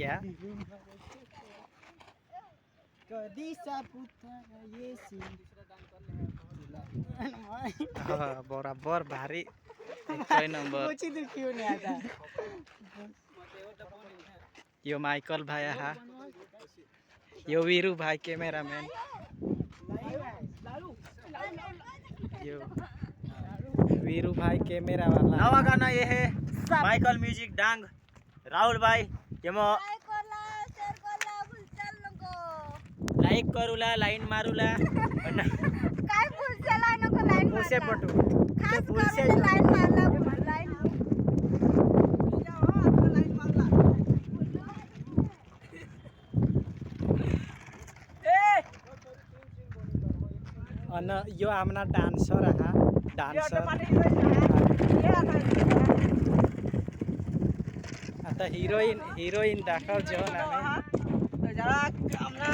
या कधी सापुतारा येसी बराबर भारी 1 नंबर कोची तू क्यों नहीं आता यो माइकल भाई हा यो वीरू भाई कैमरामैन यो वीरू भाई कैमरा वाला नवा गाना ये है माइकल म्यूजिक डांग राहुल भाई ये मो लाइक करूला लाइन मारूला काय भूलचला नको लाईन पुसे पटू खास करून लाईन मारला लाईन अन यो आमना डान्सर हा डान्सर आता हिरोइन दाखव जेवण आम्ही जरा आमना